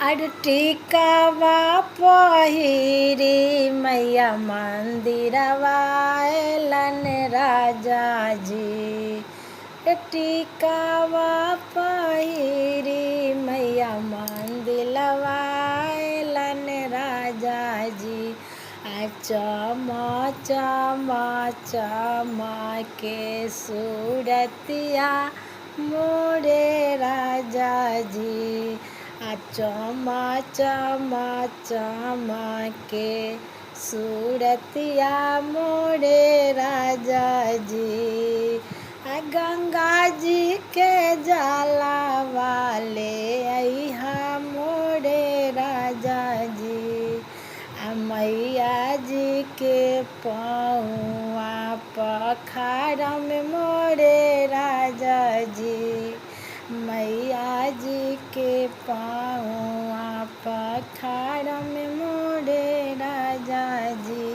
टीकावा पहिरी मैया मंदिरवा अइलन राजा जी। टीकावा पहिरी मैया मंदिरवा अइलन राजा जी। चम चम चमके सूरतिया मोरे राजा जी। चम चम चमके सूरतिया मोरे राजा जी। गंगा जी के जाला वाले अइहा मोरे राजा जी। मैया जी के पौआ पखारम मोरे राजा जी। मैया जी के पौआ पखारम मोरे राजा जी।